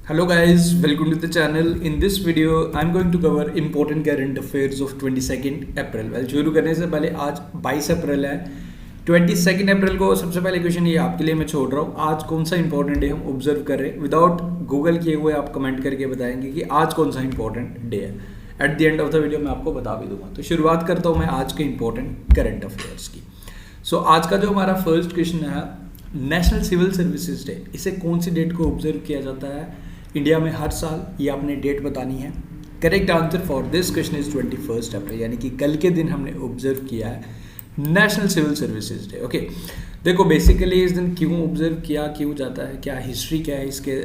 Hello guys, welcome to the channel. In this video, I'm going to cover important current affairs of 22nd April. Well, शुरू करने से पहले आज 22 अप्रैल है। 22nd अप्रैल को सबसे पहले क्वेश्चन ये आपके लिए मैं छोड़ रहा हूँ, आज कौन सा इंपॉर्टेंट डे हम ऑब्जर्व कर रहे हैं। विदाउट गूगल किए हुए आप कमेंट करके बताएंगे कि आज कौन सा इंपॉर्टेंट डे है। At the end of the video मैं आपको बता भी दूंगा। तो शुरुआत करता हूँ मैं आज के इंपॉर्टेंट करंट अफेयर्स की। सो आज का जो हमारा फर्स्ट क्वेश्चन है, नेशनल सिविल सर्विसेज डे, इसे कौन सी डेट को ऑब्जर्व किया जाता है इंडिया में हर साल, ये आपने डेट बतानी है। Correct answer for this question is 21 April, यानी कि कल के दिन हमने ऑब्जर्व किया है national civil services day. Okay, देखो बेसिकली इस दिन क्यों ऑब्जर्व किया, क्यों जाता है, क्या हिस्ट्री क्या है इसके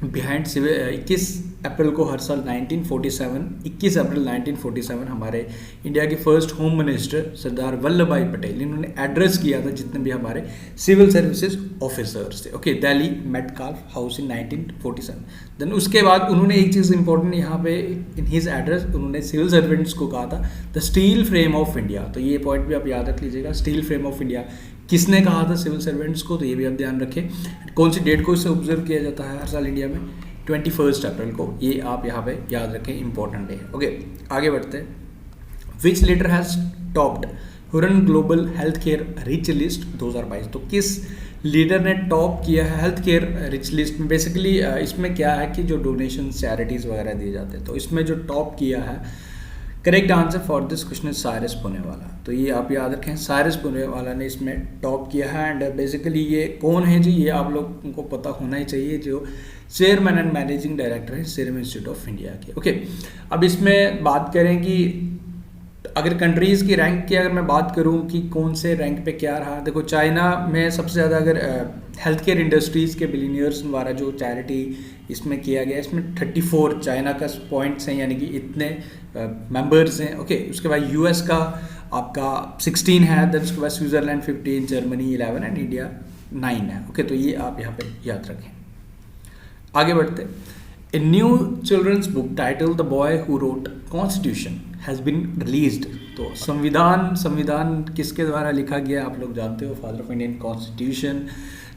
बिहाइंड। 21 अप्रैल को हर साल 21 अप्रैल 1947 हमारे इंडिया के first home minister Sardar Vallabh Bhai Patel, इन्होंने एड्रेस किया था जितने भी हमारे सिविल सर्विसेज ऑफिसर्स थे। Okay, Delhi Metcalfe house in 1947। Then उसके बाद उन्होंने एक चीज़ इंपॉर्टेंट यहाँ पे इन हिज एड्रेस, उन्होंने सिविल सर्वेंट्स को कहा था the steel frame of India. तो ये पॉइंट भी आप याद रख लीजिएगा, स्टील फ्रेम ऑफ इंडिया किसने कहा था सिविल सर्वेंट्स को, तो ये भी आप ध्यान रखें। कौन सी डेट को इसे ऑब्जर्व किया जाता है हर साल इंडिया में, 21 अप्रैल को, ये आप यहाँ पे याद रखें, इंपॉर्टेंट है। ओके, आगे बढ़ते हैं। Which leader has topped Hurun global health care rich list 2022। तो किस लीडर ने टॉप किया है हेल्थ केयर रिच लिस्ट में। बेसिकली इसमें क्या है कि जो डोनेशन चैरिटीज़ वगैरह दिए जाते हैं, तो इसमें जो टॉप किया है, correct answer for this question is Cyrus Poonawalla. तो ये आप याद रखें, साइरस पुनेवाला ने इसमें टॉप किया है। एंड बेसिकली ये कौन है जी, ये आप लोगों को पता होना ही चाहिए, जो चेयरमैन एंड मैनेजिंग डायरेक्टर है सीरम इंस्टीट्यूट ऑफ इंडिया के। ओके, अब इसमें बात करें कि अगर कंट्रीज़ की रैंक की अगर मैं बात करूं कि कौन से रैंक पे क्या रहा, देखो चाइना में सबसे ज़्यादा अगर हेल्थ केयर इंडस्ट्रीज़ के बिलीनियर्स द्वारा जो चैरिटी इसमें किया गया, इसमें 34 चाइना का पॉइंट्स हैं, यानी कि इतने मेंबर्स हैं। ओके, उसके बाद यूएस का आपका 16 है, देन उसके बाद स्विट्ज़रलैंड 15, जर्मनी 11 एंड इंडिया 9 है। ओके, तो ये आप यहाँ पे याद रखें। आगे बढ़ते। A new children's book title the boy who wrote constitution has been released. तो संविधान किसके द्वारा लिखा गया, आप लोग जानते हो, फादर ऑफ इंडियन कॉन्स्टिट्यूशन,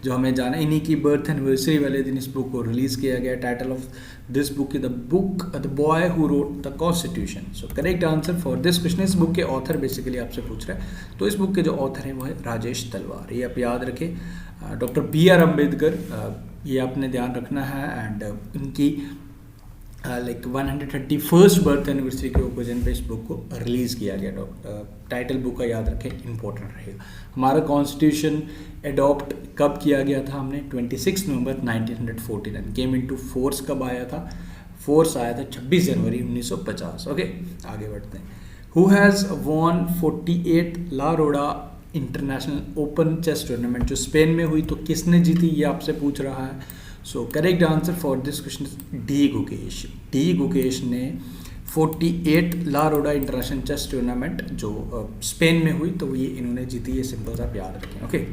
जो हमें जाना, इन्हीं की बर्थ एनिवर्सरी वाले दिन इस बुक को रिलीज़ किया गया। Title of this book is the boy who wrote the constitution. So correct answer for this question, इस बुक के ऑथर बेसिकली आपसे पूछ रहे हैं, तो इस बुक के जो ऑथर हैं वो है राजेश तलवार, ये आप याद रखें। डॉक्टर BR अम्बेडकर, ये आपने ध्यान रखना है। एंड उनकी लाइक 131st बर्थ एनिवर्सरी के ओकेजन पे इस बुक को रिलीज़ किया गया। टाइटल बुक का याद रखें, इंपॉर्टेंट रहेगा। हमारा कॉन्स्टिट्यूशन एडॉप्ट कब किया गया था, हमने 26 नवंबर 1949। केम इनटू फोर्स कब आया था, फोर्स आया था 26 जनवरी 1950। ओके, आगे बढ़ते हैं। Who has won 48 La Roda international open chess tournament, जो स्पेन में हुई, तो किसने जीती, ये आपसे पूछ रहा है। सो correct answer for this question D Gukesh ने 48 La Roda international chess tournament जो स्पेन में हुई, तो ये इन्होंने जीती, ये सिंपल सा आप याद रखें। ओके,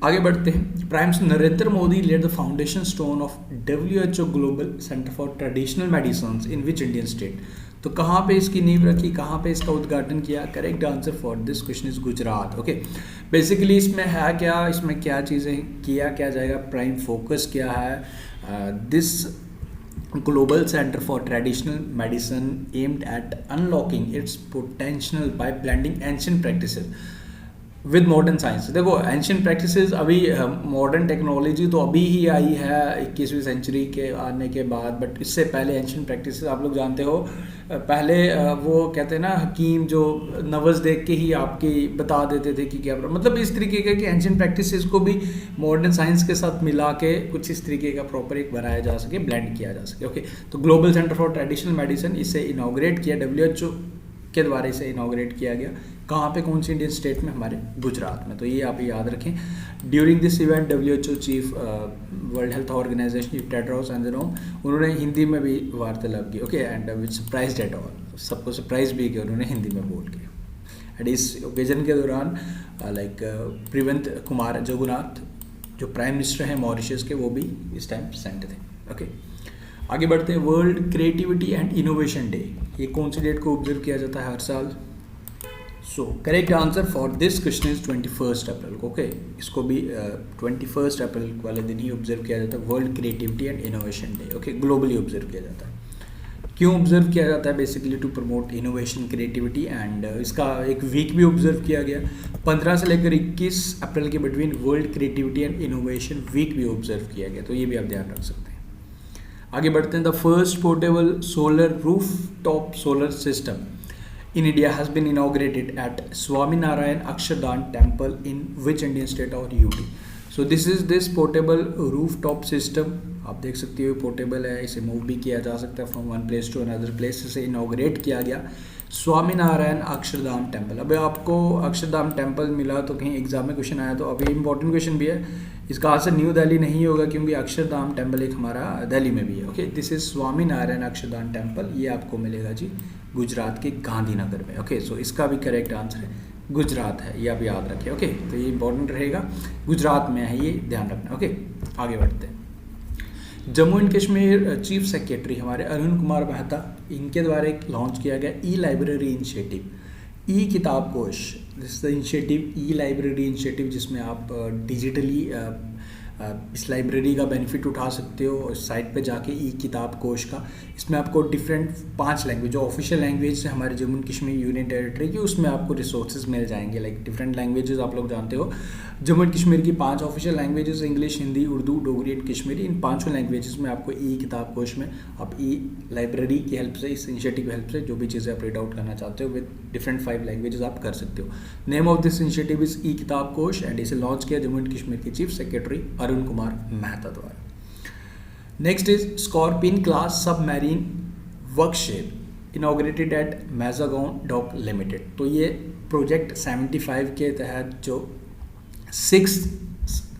आगे बढ़ते हैं। Prime minister Narendra Modi laid the foundation stone of WHO global centre for traditional medicine in which Indian state. तो कहाँ पे इसकी नींव रखी, कहाँ पे इसका उद्घाटन किया, correct answer for this question is Gujarat. Okay, basically इसमें है क्या, इसमें क्या चीज़ें किया क्या जाएगा, प्राइम फोकस क्या है, this global centre for traditional medicine aimed at unlocking it's potential bye blending ancient practices with modern science. देखो एंशिएंट प्रैक्टिसेस, अभी मॉडर्न टेक्नोलॉजी तो अभी ही आई है 21वीं सेंचुरी के आने के बाद, बट इससे पहले एंशिएंट प्रैक्टिसेस आप लोग जानते हो, पहले वो कहते हैं ना, हकीम जो नवज़ देख के ही आपकी बता देते थे कि क्या, मतलब इस तरीके का कि एंशिएंट प्रैक्टिसेस को भी मॉडर्न साइंस के साथ मिला के कुछ इस तरीके का प्रॉपर एक बनाया जा सके, ब्लेंड किया जा सके। ओके, तो global centre for traditional medicine, इसे इनॉग्रेट किया WHO के द्वारा, इसे इनॉग्रेट किया गया। कहाँ पे, कौन सी इंडियन स्टेट में, हमारे गुजरात में। तो ये आप याद रखें। During this event WHO chief world health organisation Tedros Adhanom, उन्होंने हिंदी में भी वार्तालाप की। Okay, and which surprised at all, सबको सरप्राइज भी किया उन्होंने हिंदी में बोल के। एंड इस ओकेजन के दौरान लाइक प्रिवंत कुमार जगन्नाथ, जो प्राइम मिनिस्टर हैं मॉरिशस के, वो भी इस टाइम प्रेजेंट थे। ओके, आगे बढ़ते हैं। World creativity and innovation day, ये कौन सी डेट को ऑब्जर्व किया जाता है हर साल, सो correct answer for this question is 21 अप्रैल को। ओके, इसको भी 21 अप्रैल वाले दिन ही ऑब्जर्व किया जाता है, world creativity and innovation day. Okay, globally observe किया जाता है। क्यों ऑब्जर्व किया जाता है? Basically to promote innovation creativity and इसका एक वीक भी ऑब्जर्व किया गया 15 से लेकर 21 अप्रैल के between world creativity and innovation week भी ऑब्जर्व किया गया, तो ये भी आप ध्यान रख सकते हैं। आगे बढ़ते हैं। The first portable solar roof top solar system in India has been inaugurated at Swaminarayan Akshardhan Temple in which Indian state or UT? So this is this portable rooftop system। आप देख सकते हो पोर्टेबल है, इसे move भी किया जा सकता है from one place to another place. इसे इनाग्रेट किया गया स्वामीनारायण अक्षरधाम टेम्पल। अभी आपको अक्षरधाम टेम्पल मिला तो कहीं एग्जाम में क्वेश्चन आया, तो अभी इंपॉर्टेंट क्वेश्चन भी है। इसका आंसर न्यू दिल्ली नहीं होगा क्योंकि अक्षरधाम टेम्पल एक हमारा दिल्ली में भी है। Okay, this is Swaminarayan Akshardham temple, ये आपको मिलेगा जी गुजरात के गांधीनगर में। ओके, सो इसका भी करेक्ट आंसर है गुजरात है, ये आप याद रखें। ओके, तो ये इंपॉर्टेंट रहेगा, गुजरात में है, ये ध्यान रखना। ओके, आगे बढ़ते हैं। Jammu and Kashmir chief secretary हमारे अरुण कुमार मेहता, इनके द्वारा एक लॉन्च किया गया ई लाइब्रेरी इनिशिएटिव, ई किताब कोश। This the initiative E library initiative, जिसमें आप डिजिटली इस लाइब्रेरी का बेनिफिट उठा सकते हो। इस साइट पे जाके ई किताब कोश का, इसमें आपको डिफरेंट 5 लैंग्वेज जो ऑफिशियल लैंग्वेज है हमारे Jammu and Kashmir union territory की, उसमें आपको रिसोर्सेज मिल जाएंगे। लाइक डिफरेंट लैंग्वेजेस आप लोग जानते हो, जम्मू एंड कश्मीर की 5 official languages English, Hindi, Urdu, Dogri and Kashmiri. In 5 languages में आपको ई किताब कोश में आप ई लाइब्रेरी की हेल्प से, इस इनिशिएटिव की हेल्प से जो भी चीज़ें आप रीड आउट करना चाहते हो विद डिफरेंट 5 लैंग्वेजेस आप कर सकते हो। Name of this initiative is E Kitab Kosh and इसे लॉन्च किया जम्मू एंड कश्मीर के चीफ सेक्रेटरी अरुण कुमार मेहता द्वारा। Next is scorpion class submarine warship inaugurated at Mazagon dock limited. तो ये प्रोजेक्ट 75 के तहत जो 6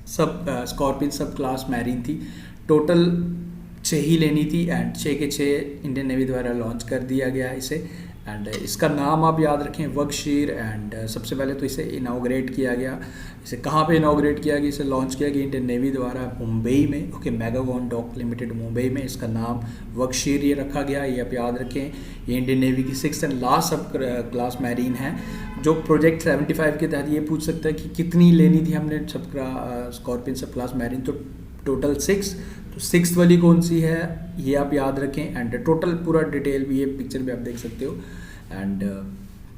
स्कॉर्पियन सब क्लास मैरीन थी, टोटल 6 ही लेनी थी एंड 6 के 6 इंडियन नेवी द्वारा लॉन्च कर दिया गया है इसे। एंड इसका नाम आप याद रखें वर्कशीर। एंड सबसे पहले तो इसे इनाग्रेट किया गया, इसे कहाँ पे इनाग्रेट किया गया? इसे लॉन्च किया गया इंडियन नेवी द्वारा मुंबई में। Okay, Mazagon dock limited Mumbai में, इसका नाम वर्कशीर ये रखा गया, ये आप याद रखें। ये इंडियन नेवी की 6th एंड लास्ट सब क्लास मैरीन है जो प्रोजेक्ट 75 के तहत ये पूछ सकता है कि कितनी लेनी थी हमने सब स्कॉर्पियन सब क्लास मैरीन, तो टोटल 6। तो 6th वाली कौन सी है ये आप याद रखें। एंड टोटल पूरा डिटेल भी ये पिक्चर में आप देख सकते हो। And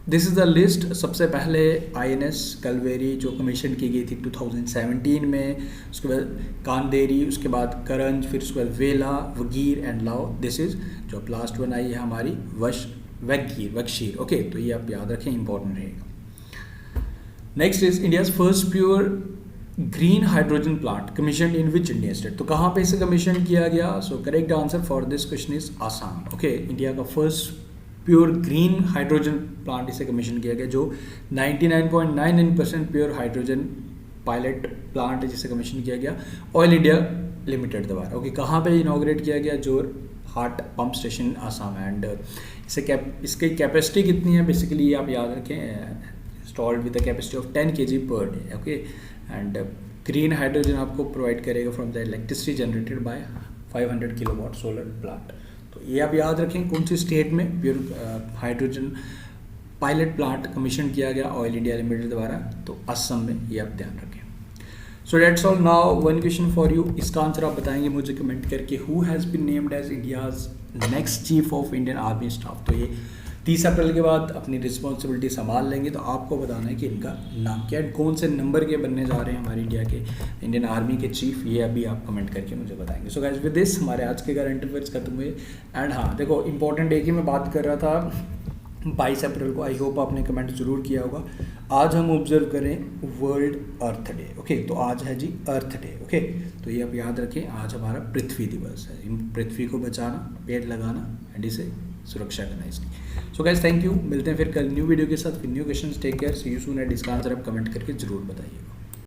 this is the list. सबसे पहले INS कलवेरी जो कमीशन की गई थी 2017 में, उसके बाद कांदेरी, उसके बाद करंज, फिर उसके बाद वेला, वगीर एंड लाओ। दिस इज़ जो लास्ट वन आई है हमारी वगशीर। ओके, तो ये आप याद रखें, इंपॉर्टेंट रहेगा। Next is India's first pure green hydrogen plant commission in which Indian state. तो कहाँ पे इसे कमीशन किया गया? So correct answer for this question is Assam. Okay, India का first pure green hydrogen plant इसे कमीशन किया गया जो 99.99% प्योर हाइड्रोजन पायलट प्लांट है जिसे कमीशन किया गया ऑयल इंडिया लिमिटेड द्वारा। ओके, कहाँ पे इनॉग्रेट किया गया? जोर हाट पंप स्टेशन आसाम। एंड इसकी कैपेसिटी कितनी है? बेसिकली आप याद रखें, installed with the capacity of 10 kg per day. Okay, and green hydrogen आपको प्रोवाइड करेगा from the electricity generated by 500 kilowatt solar plant. तो ये आप याद रखें कौन सी स्टेट में pure hydrogen pilot plant commission किया गया ऑयल इंडिया लिमिटेड द्वारा, तो असम में, ये आप ध्यान रखें। So that's all. Now one question for you, इसका आंसर आप बताएंगे मुझे कमेंट करके। Who has been named as India's next chief of Indian army staff. तो ये 30 अप्रैल के बाद अपनी रिस्पॉन्सिबिलिटी संभाल लेंगे, तो आपको बताना है कि इनका नाम क्या है, कौन से नंबर के बनने जा रहे हैं हमारी इंडिया के इंडियन आर्मी के चीफ, ये अभी आप कमेंट करके मुझे बताएंगे। सो गाइस विद दिस हमारे आज के करंट अफेयर्स खत्म हुए। एंड हाँ देखो, इंपॉर्टेंट डे की मैं बात कर रहा था 22 अप्रैल को, आई होप आपने कमेंट जरूर किया होगा। आज हम ऑब्जर्व करें वर्ल्ड अर्थ डे। ओके, तो आज है जी अर्थ डे। ओके, तो ये आप याद रखें, आज हमारा पृथ्वी दिवस है। पृथ्वी को बचाना, पेड़ लगाना एंड इसे सुरक्षा करना इसकी। सो गाइस थैंक यू, मिलते हैं फिर कल न्यू वीडियो के साथ, फिर new questions. Take care, see you soon at. इसका आंसर आप कमेंट करके जरूर बताइएगा।